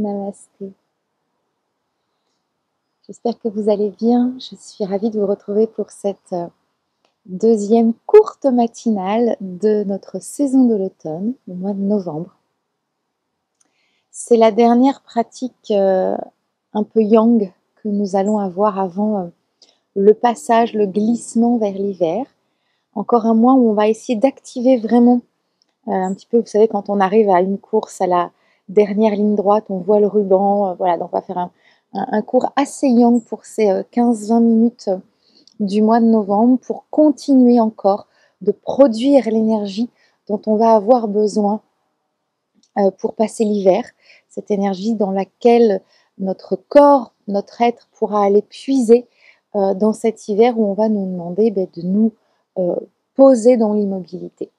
Namasté. J'espère que vous allez bien. Je suis ravie de vous retrouver pour cette deuxième courte matinale de notre saison de l'automne, le mois de novembre. C'est la dernière pratique un peu yang que nous allons avoir avant le passage, le glissement vers l'hiver. Encore un mois où on va essayer d'activer vraiment un petit peu, vous savez, quand on arrive à une course à la dernière ligne droite, on voit le ruban, voilà, donc on va faire un cours assez yang pour ces 15-20 minutes du mois de novembre pour continuer encore de produire l'énergie dont on va avoir besoin pour passer l'hiver, cette énergie dans laquelle notre corps, notre être pourra aller puiser dans cet hiver où on va nous demander de nous poser dans l'immobilité.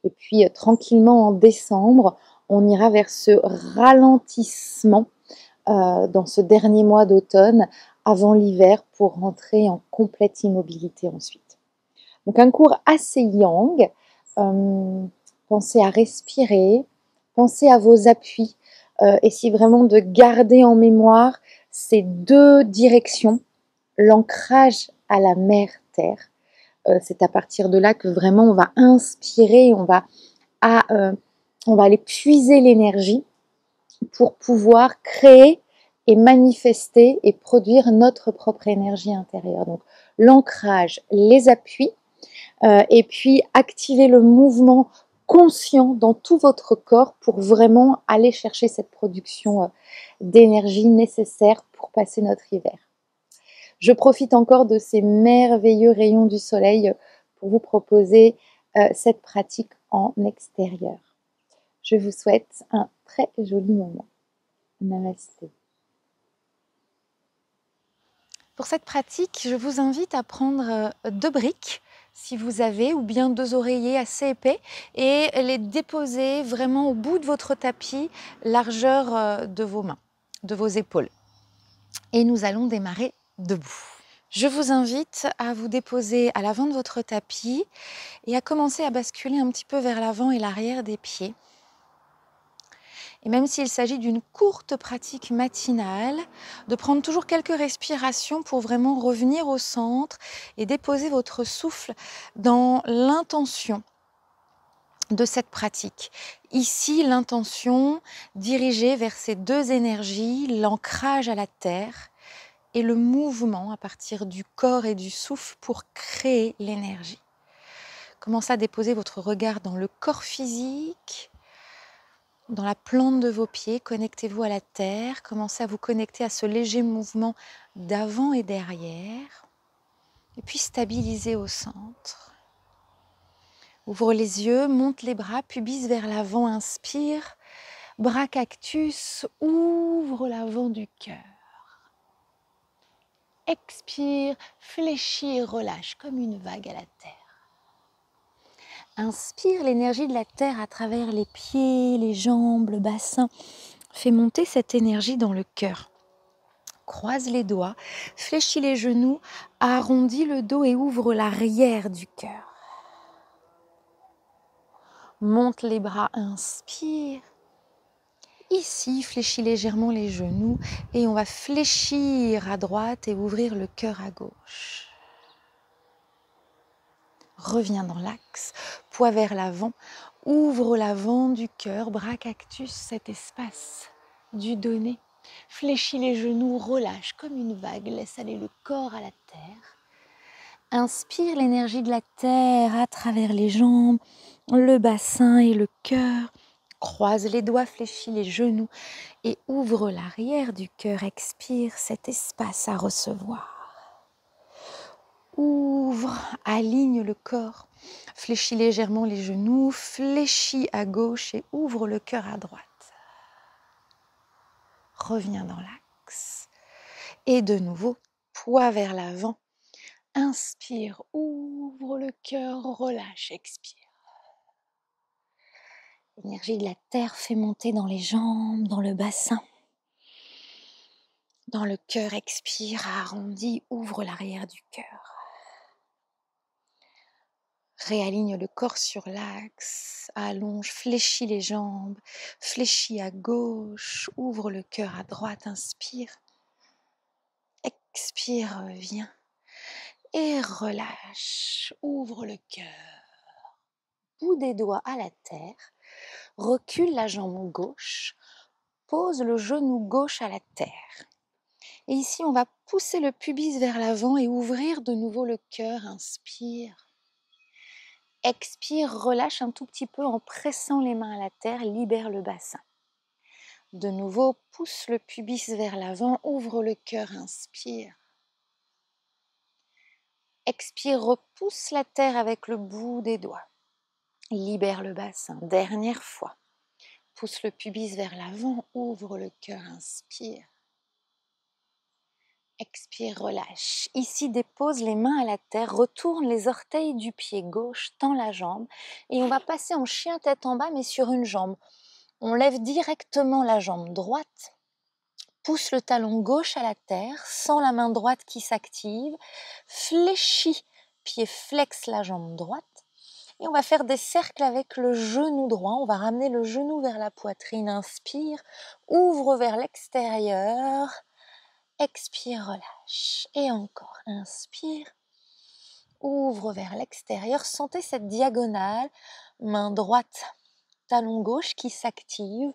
Et puis tranquillement en décembre, on ira vers ce ralentissement dans ce dernier mois d'automne avant l'hiver pour rentrer en complète immobilité ensuite. Donc un cours assez yang. Pensez à respirer, pensez à vos appuis. Essayez vraiment de garder en mémoire ces deux directions, l'ancrage à la mère terre. C'est à partir de là que vraiment on va inspirer, on va aller puiser l'énergie pour pouvoir créer et manifester et produire notre propre énergie intérieure. Donc l'ancrage, les appuis, et puis activer le mouvement conscient dans tout votre corps pour vraiment aller chercher cette production d'énergie nécessaire pour passer notre hiver. Je profite encore de ces merveilleux rayons du soleil pour vous proposer cette pratique en extérieur. Je vous souhaite un très joli moment. Namasté. Pour cette pratique, je vous invite à prendre 2 briques, si vous avez, ou bien 2 oreillers assez épais, et les déposer vraiment au bout de votre tapis, largeur de vos mains, de vos épaules. Et nous allons démarrer debout. Je vous invite à vous déposer à l'avant de votre tapis et à commencer à basculer un petit peu vers l'avant et l'arrière des pieds. Et même s'il s'agit d'une courte pratique matinale, de prendre toujours quelques respirations pour vraiment revenir au centre et déposer votre souffle dans l'intention de cette pratique. Ici, l'intention dirigée vers ces deux énergies, l'ancrage à la terre et le mouvement à partir du corps et du souffle pour créer l'énergie. Commencez à déposer votre regard dans le corps physique, dans la plante de vos pieds, connectez-vous à la terre, commencez à vous connecter à ce léger mouvement d'avant et derrière, et puis stabilisez au centre. Ouvre les yeux, monte les bras, pubis vers l'avant, inspire, bras cactus, ouvre l'avant du cœur. Expire, fléchis et relâche comme une vague à la terre. Inspire l'énergie de la terre à travers les pieds, les jambes, le bassin. Fais monter cette énergie dans le cœur. Croise les doigts, fléchis les genoux, arrondis le dos et ouvre l'arrière du cœur. Monte les bras, inspire. Ici, fléchis légèrement les genoux et on va fléchir à droite et ouvrir le cœur à gauche. Reviens dans l'axe, poids vers l'avant, ouvre l'avant du cœur, bras cactus, cet espace du donné. Fléchis les genoux, relâche comme une vague, laisse aller le corps à la terre. Inspire l'énergie de la terre à travers les jambes, le bassin et le cœur. Croise les doigts, fléchis les genoux et ouvre l'arrière du cœur. Expire cet espace à recevoir. Ouvre, aligne le corps, fléchis légèrement les genoux, fléchis à gauche et ouvre le cœur à droite. Reviens dans l'axe et de nouveau, poids vers l'avant. Inspire, ouvre le cœur, relâche, expire. L'énergie de la terre fait monter dans les jambes, dans le bassin. Dans le cœur, expire, arrondis, ouvre l'arrière du cœur. Réaligne le corps sur l'axe, allonge, fléchis les jambes, fléchis à gauche, ouvre le cœur à droite, inspire, expire, reviens et relâche, ouvre le cœur, bout des doigts à la terre, recule la jambe gauche, pose le genou gauche à la terre. Et ici, on va pousser le pubis vers l'avant et ouvrir de nouveau le cœur, inspire. Expire, relâche un tout petit peu en pressant les mains à la terre, libère le bassin. De nouveau, pousse le pubis vers l'avant, ouvre le cœur, inspire. Expire, repousse la terre avec le bout des doigts. Libère le bassin. Dernière fois. Pousse le pubis vers l'avant, ouvre le cœur, inspire. Expire, relâche. Ici, dépose les mains à la terre, retourne les orteils du pied gauche, tend la jambe et on va passer en chien tête en bas mais sur une jambe. On lève directement la jambe droite, pousse le talon gauche à la terre, sent la main droite qui s'active, fléchit, pied flexe la jambe droite et on va faire des cercles avec le genou droit. On va ramener le genou vers la poitrine, inspire, ouvre vers l'extérieur. Expire, relâche. Et encore, inspire, ouvre vers l'extérieur. Sentez cette diagonale, main droite, talon gauche qui s'active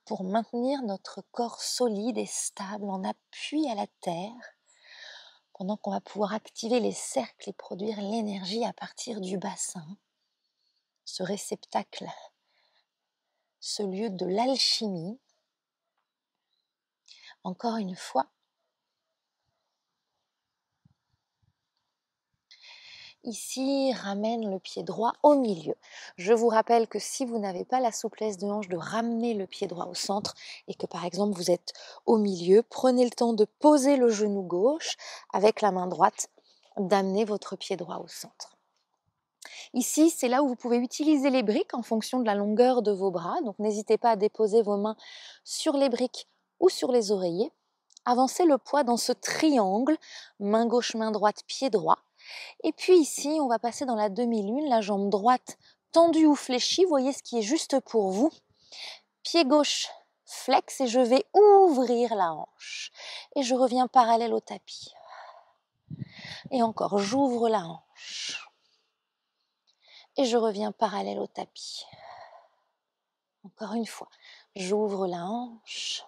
pour maintenir notre corps solide et stable en appui à la terre, pendant qu'on va pouvoir activer les cercles et produire l'énergie à partir du bassin, ce réceptacle, ce lieu de l'alchimie. Encore une fois. Ici, ramène le pied droit au milieu. Je vous rappelle que si vous n'avez pas la souplesse de hanche de ramener le pied droit au centre et que par exemple vous êtes au milieu, prenez le temps de poser le genou gauche avec la main droite, d'amener votre pied droit au centre. Ici, c'est là où vous pouvez utiliser les briques en fonction de la longueur de vos bras. Donc n'hésitez pas à déposer vos mains sur les briques ou sur les oreillers. Avancez le poids dans ce triangle, main gauche, main droite, pied droit. Et puis ici, on va passer dans la demi-lune, la jambe droite tendue ou fléchie, voyez ce qui est juste pour vous. Pied gauche flex et je vais ouvrir la hanche. Et je reviens parallèle au tapis. Et encore, j'ouvre la hanche. Et je reviens parallèle au tapis. Encore une fois, j'ouvre la hanche.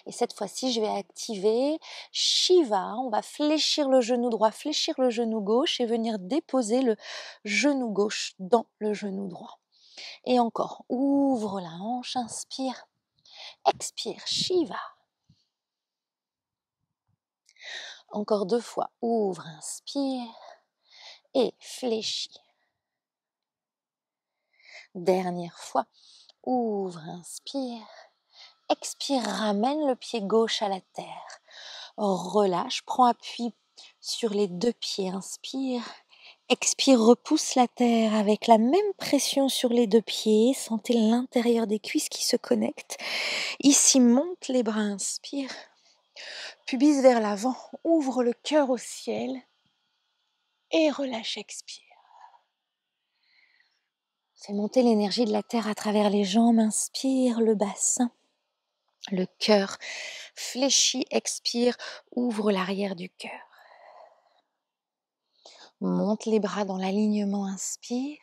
Et cette fois-ci, je vais activer Shiva. On va fléchir le genou droit, fléchir le genou gauche et venir déposer le genou gauche dans le genou droit. Et encore, ouvre la hanche, inspire, expire, Shiva. Encore 2 fois, ouvre, inspire et fléchis. Dernière fois, ouvre, inspire, expire, ramène le pied gauche à la terre. Relâche, prends appui sur les 2 pieds, inspire, expire, repousse la terre avec la même pression sur les 2 pieds, sentez l'intérieur des cuisses qui se connectent. Ici, monte les bras, inspire, pubis vers l'avant, ouvre le cœur au ciel et relâche, expire. Fais monter l'énergie de la terre à travers les jambes, inspire, le bassin, le cœur fléchit, expire, ouvre l'arrière du cœur. Monte les bras dans l'alignement, inspire,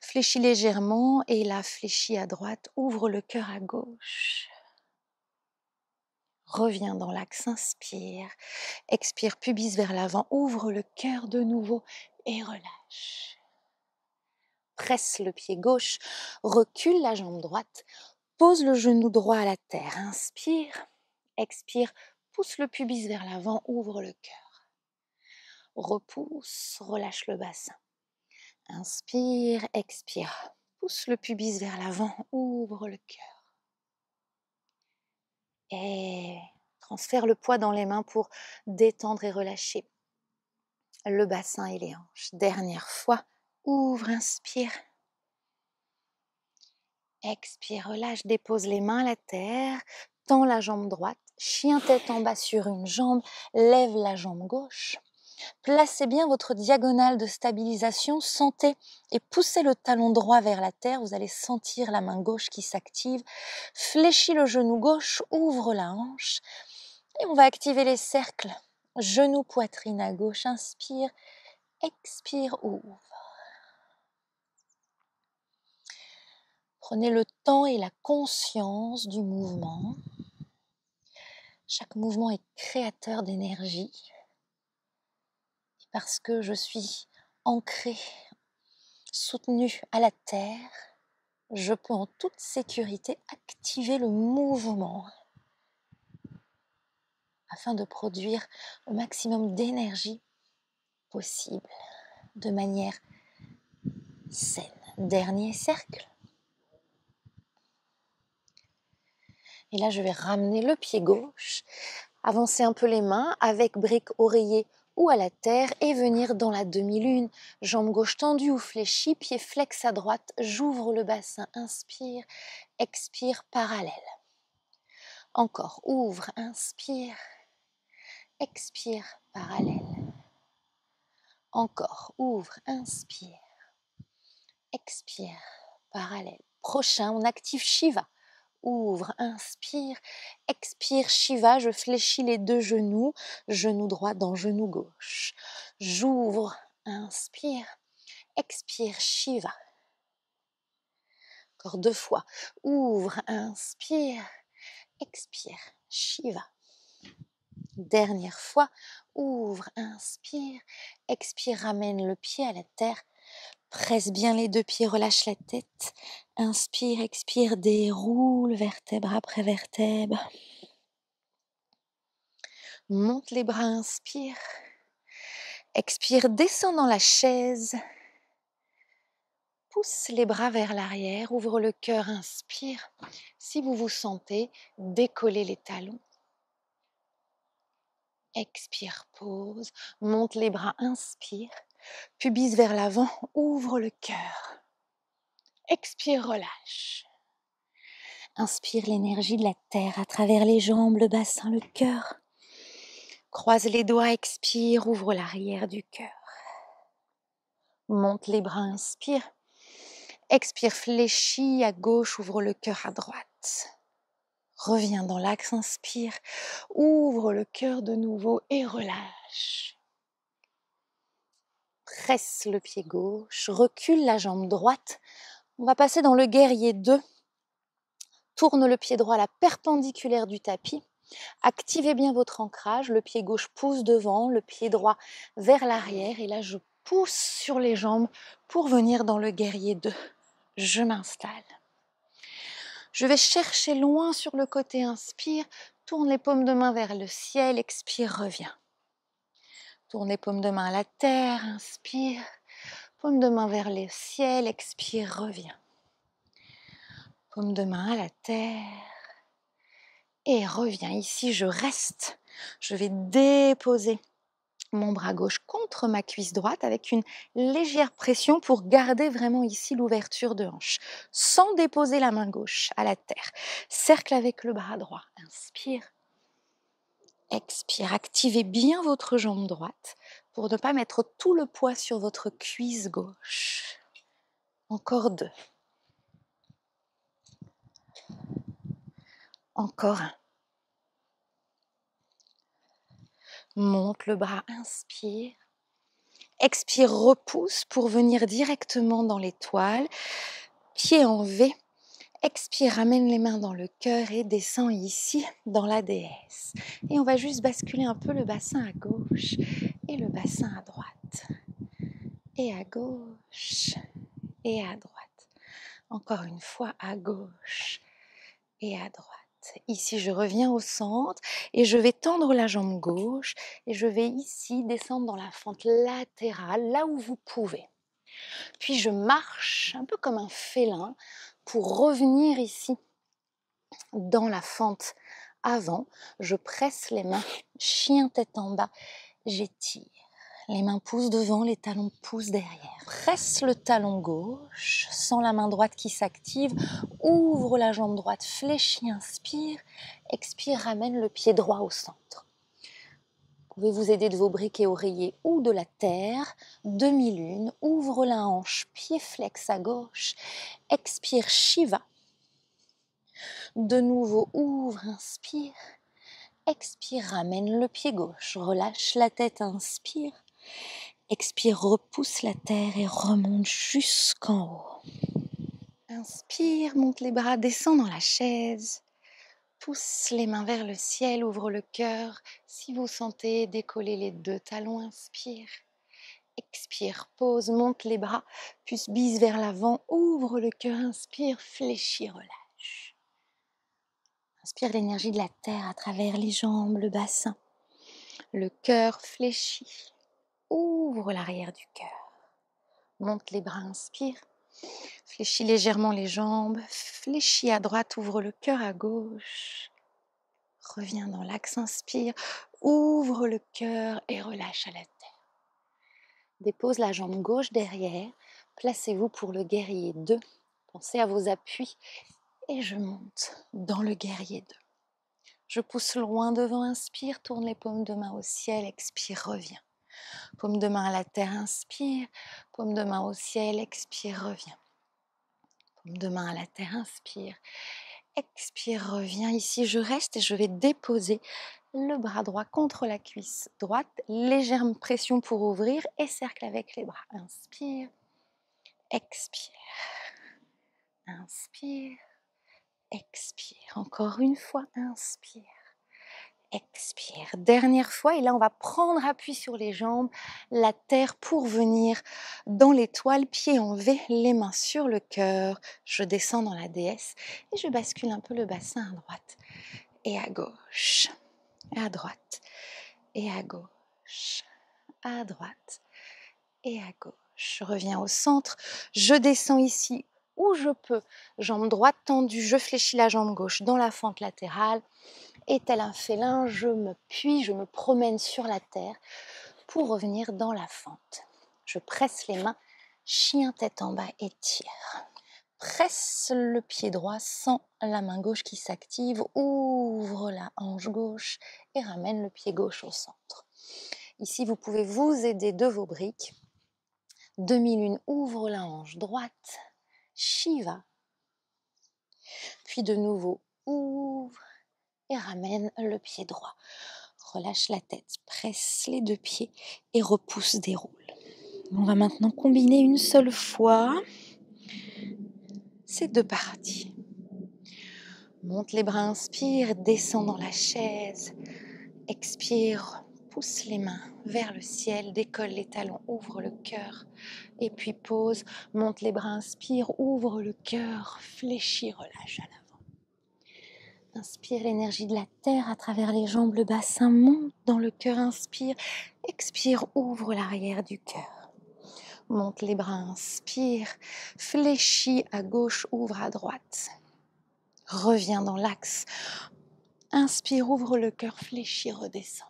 fléchis légèrement et là, fléchis à droite, ouvre le cœur à gauche. Reviens dans l'axe, inspire, expire, pubis vers l'avant, ouvre le cœur de nouveau et relâche. Presse le pied gauche, recule la jambe droite, pose le genou droit à la terre, inspire, expire, pousse le pubis vers l'avant, ouvre le cœur. Repousse, relâche le bassin. Inspire, expire, pousse le pubis vers l'avant, ouvre le cœur. Et transfère le poids dans les mains pour détendre et relâcher le bassin et les hanches. Dernière fois, ouvre, inspire. Expire, relâche, dépose les mains à la terre, tends la jambe droite, chien tête en bas sur une jambe, lève la jambe gauche. Placez bien votre diagonale de stabilisation, sentez et poussez le talon droit vers la terre, vous allez sentir la main gauche qui s'active, fléchis le genou gauche, ouvre la hanche et on va activer les cercles, genou, poitrine à gauche, inspire, expire, ouvre. Prenez le temps et la conscience du mouvement. Chaque mouvement est créateur d'énergie. Parce que je suis ancrée, soutenue à la terre, je peux en toute sécurité activer le mouvement afin de produire le maximum d'énergie possible de manière saine. Dernier cercle. Et là, je vais ramener le pied gauche, avancer un peu les mains avec brique, oreiller ou à la terre et venir dans la demi-lune. Jambe gauche tendue ou fléchie, pied flex à droite, j'ouvre le bassin, inspire, expire, parallèle. Encore, ouvre, inspire, expire, parallèle. Encore, ouvre, inspire, expire, parallèle. Prochain, on active Shiva. Ouvre, inspire, expire, Shiva, je fléchis les deux genoux, genou droit dans genou gauche. J'ouvre, inspire, expire, Shiva. Encore 2 fois. Ouvre, inspire, expire, Shiva. Dernière fois. Ouvre, inspire, expire, ramène le pied à la terre. Presse bien les 2 pieds, relâche la tête. Inspire, expire, déroule vertèbre après vertèbre. Monte les bras, inspire. Expire, descends dans la chaise. Pousse les bras vers l'arrière, ouvre le cœur, inspire. Si vous vous sentez, décollez les talons. Expire, pause. Monte les bras, inspire. Pubis vers l'avant, ouvre le cœur. Expire, relâche. Inspire l'énergie de la terre à travers les jambes, le bassin, le cœur. Croise les doigts, expire, ouvre l'arrière du cœur. Monte les bras, inspire. Expire, fléchis à gauche, ouvre le cœur à droite. Reviens dans l'axe, inspire. Ouvre le cœur de nouveau et relâche. Presse le pied gauche, recule la jambe droite. On va passer dans le guerrier 2. Tourne le pied droit à la perpendiculaire du tapis. Activez bien votre ancrage. Le pied gauche pousse devant, le pied droit vers l'arrière. Et là, je pousse sur les jambes pour venir dans le guerrier 2. Je m'installe. Je vais chercher loin sur le côté, inspire. Tourne les paumes de main vers le ciel, expire, reviens. Tourne les paumes de main à la terre, inspire. Paume de main vers le ciel, expire, reviens. Paume de main à la terre. Et reviens. Ici, je reste. Je vais déposer mon bras gauche contre ma cuisse droite avec une légère pression pour garder vraiment ici l'ouverture de hanche. Sans déposer la main gauche à la terre. Cercle avec le bras droit. Inspire. Expire. Activez bien votre jambe droite pour ne pas mettre tout le poids sur votre cuisse gauche. Encore 2. Encore 1. Monte le bras, inspire. Expire, repousse pour venir directement dans l'étoile. Pied en V. Expire, ramène les mains dans le cœur et descend ici dans la déesse. Et on va juste basculer un peu le bassin à gauche et le bassin à droite. Et à gauche et à droite. Encore une fois, à gauche et à droite. Ici, je reviens au centre et je vais tendre la jambe gauche et je vais ici descendre dans la fente latérale, là où vous pouvez. Puis je marche un peu comme un félin pour revenir ici dans la fente avant. Je presse les mains, chien tête en bas, j'étire. Les mains poussent devant, les talons poussent derrière. Presse le talon gauche, sens la main droite qui s'active. Ouvre la jambe droite, fléchis, inspire. Expire, ramène le pied droit au centre. pouvez vous aider de vos briques et oreillers ou de la terre. Demi-lune, ouvre la hanche, pied flex à gauche. Expire, Shiva. De nouveau, ouvre, inspire. Expire, ramène le pied gauche. Relâche la tête, inspire. Expire, repousse la terre et remonte jusqu'en haut. Inspire, monte les bras, descends dans la chaise. Pousse les mains vers le ciel, ouvre le cœur. Si vous sentez, décoller les deux talons, inspire. Expire, pose, monte les bras, puis bise vers l'avant, ouvre le cœur, inspire, fléchis, relâche. Inspire l'énergie de la terre à travers les jambes, le bassin. Le cœur fléchit. Ouvre l'arrière du cœur. Monte les bras, inspire. Fléchis légèrement les jambes. Fléchis à droite, ouvre le cœur à gauche. Reviens dans l'axe, inspire. Ouvre le cœur et relâche à la terre. Dépose la jambe gauche derrière. Placez-vous pour le guerrier 2. Pensez à vos appuis. Et je monte dans le guerrier 2. Je pousse loin devant, inspire, tourne les paumes de main au ciel, expire, reviens. Paume de main à la terre, inspire, paume de main au ciel, expire, reviens. Paume de main à la terre, inspire, expire, reviens. Ici, je reste et je vais déposer le bras droit contre la cuisse droite, légère pression pour ouvrir et cercle avec les bras. Inspire, expire, inspire, expire. Encore une fois, inspire. Expire, dernière fois, et là on va prendre appui sur les jambes, la terre pour venir dans l'étoile, pieds en V, les mains sur le cœur, je descends dans la déesse et je bascule un peu le bassin à droite et à gauche, à droite et à gauche, à droite et à gauche. Je reviens au centre, je descends ici où je peux, jambe droite tendue, je fléchis la jambe gauche dans la fente latérale. Et tel un félin, je me promène sur la terre pour revenir dans la fente. Je presse les mains, chien tête en bas, étire. Presse le pied droit sans la main gauche qui s'active, ouvre la hanche gauche et ramène le pied gauche au centre. Ici, vous pouvez vous aider de vos briques. Demi-lune, ouvre la hanche droite, Shiva. Puis de nouveau, ouvre et ramène le pied droit. Relâche la tête, presse les deux pieds et repousse, déroule. On va maintenant combiner une seule fois ces deux parties. Monte les bras, inspire, descends dans la chaise. Expire, pousse les mains vers le ciel, décolle les talons, ouvre le cœur. Et puis pose, monte les bras, inspire, ouvre le cœur, fléchis, relâche à l'avant. Inspire l'énergie de la terre à travers les jambes, le bassin monte dans le cœur, inspire, expire, ouvre l'arrière du cœur. Monte les bras, inspire, fléchis à gauche, ouvre à droite. Reviens dans l'axe, inspire, ouvre le cœur, fléchis, redescends.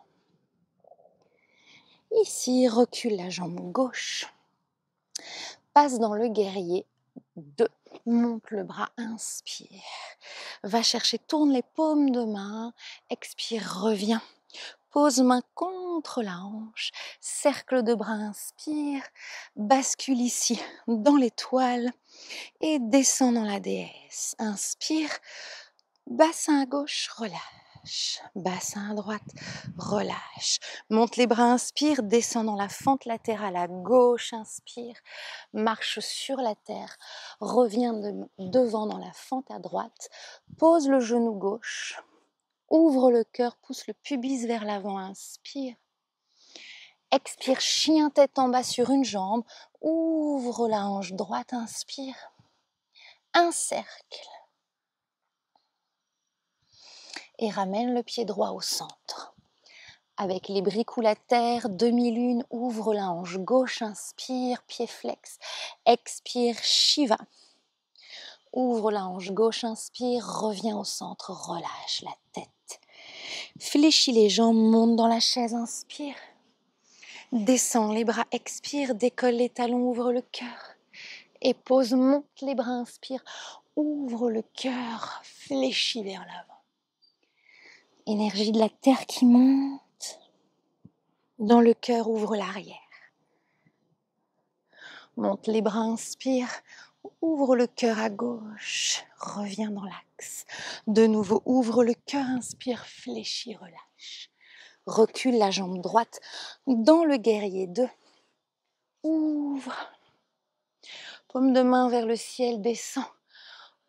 Ici, recule la jambe gauche, passe dans le guerrier 2, monte le bras, inspire. Va chercher, tourne les paumes de main, expire, reviens. Pose main contre la hanche, cercle de bras, inspire, bascule ici dans l'étoile et descend dans la déesse. Inspire, bassin à gauche, relâche, bassin à droite, relâche. Monte les bras, inspire, descend dans la fente latérale à gauche, inspire, marche sur la terre, reviens devant dans la fente à droite, pose le genou gauche. Ouvre le cœur, pousse le pubis vers l'avant, inspire. Expire, chien tête en bas sur une jambe. Ouvre la hanche droite, inspire. Un cercle. Et ramène le pied droit au centre. Avec les briques ou la terre, demi-lune, ouvre la hanche gauche, inspire, pied flex. Expire, Shiva. Ouvre la hanche gauche, inspire, reviens au centre, relâche la tête. Fléchis les jambes, monte dans la chaise, inspire. Descends les bras, expire, décolle les talons, ouvre le cœur. Et pose, monte les bras, inspire, ouvre le cœur, fléchis vers l'avant. Énergie de la terre qui monte. Dans le cœur, ouvre l'arrière. Monte les bras, inspire. Ouvre le cœur à gauche. Reviens dans l'axe. De nouveau, ouvre le cœur, inspire, fléchis, relâche. Recule la jambe droite dans le guerrier 2. Ouvre. Paume de main vers le ciel, descend.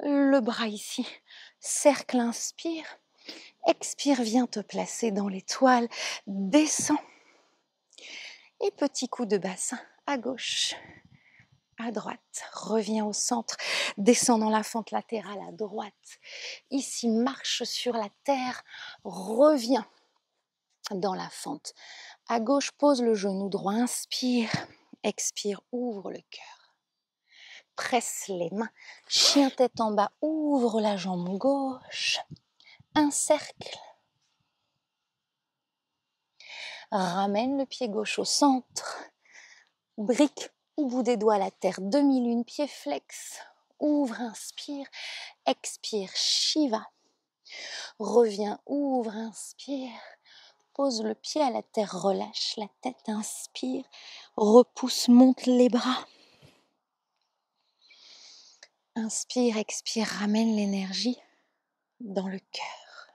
Le bras ici. Cercle, inspire. Expire, viens te placer dans l'étoile. Descends. Et petit coup de bassin à gauche, à droite. Reviens au centre. Descends dans la fente latérale à droite. Ici, marche sur la terre. Reviens dans la fente. À gauche, pose le genou droit. Inspire. Expire, ouvre le cœur. Presse les mains. Chien tête en bas. Ouvre la jambe gauche. Un cercle. Ramène le pied gauche au centre. Brique au bout des doigts la terre. Demi-lune, pied flex. Ouvre, inspire. Expire, Shiva. Reviens, ouvre, inspire. Pose le pied à la terre, relâche la tête, inspire. Repousse, monte les bras. Inspire, expire, ramène l'énergie dans le cœur.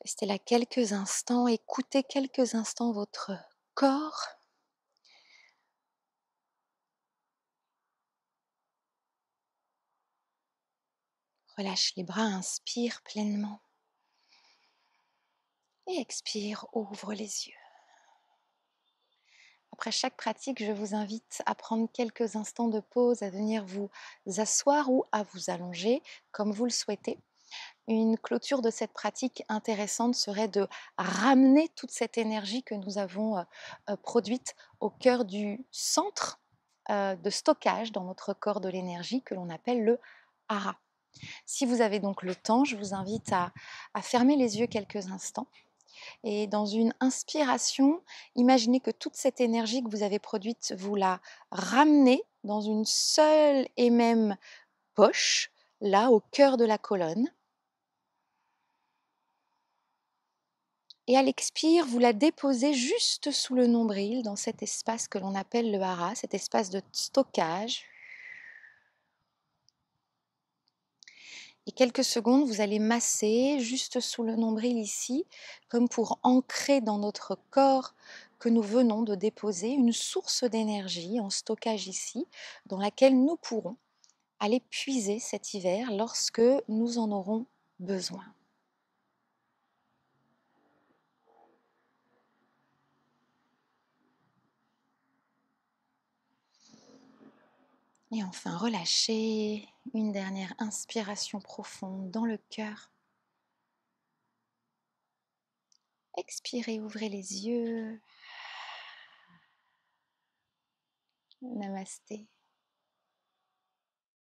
Restez là quelques instants, écoutez quelques instants votre corps. Relâche les bras, inspire pleinement. Et expire, ouvre les yeux. Après chaque pratique, je vous invite à prendre quelques instants de pause, à venir vous asseoir ou à vous allonger, comme vous le souhaitez. Une clôture de cette pratique intéressante serait de ramener toute cette énergie que nous avons produite au cœur du centre de stockage dans notre corps de l'énergie que l'on appelle le hara. Si vous avez donc le temps, je vous invite à fermer les yeux quelques instants. Et dans une inspiration, imaginez que toute cette énergie que vous avez produite, vous la ramenez dans une seule et même poche, là au cœur de la colonne. Et à l'expire, vous la déposez juste sous le nombril, dans cet espace que l'on appelle le hara, cet espace de stockage. Et quelques secondes, vous allez masser juste sous le nombril ici, comme pour ancrer dans notre corps que nous venons de déposer une source d'énergie en stockage ici, dans laquelle nous pourrons aller puiser cet hiver lorsque nous en aurons besoin. Et enfin, relâchez. Une dernière inspiration profonde dans le cœur. Expirez, ouvrez les yeux. Namasté.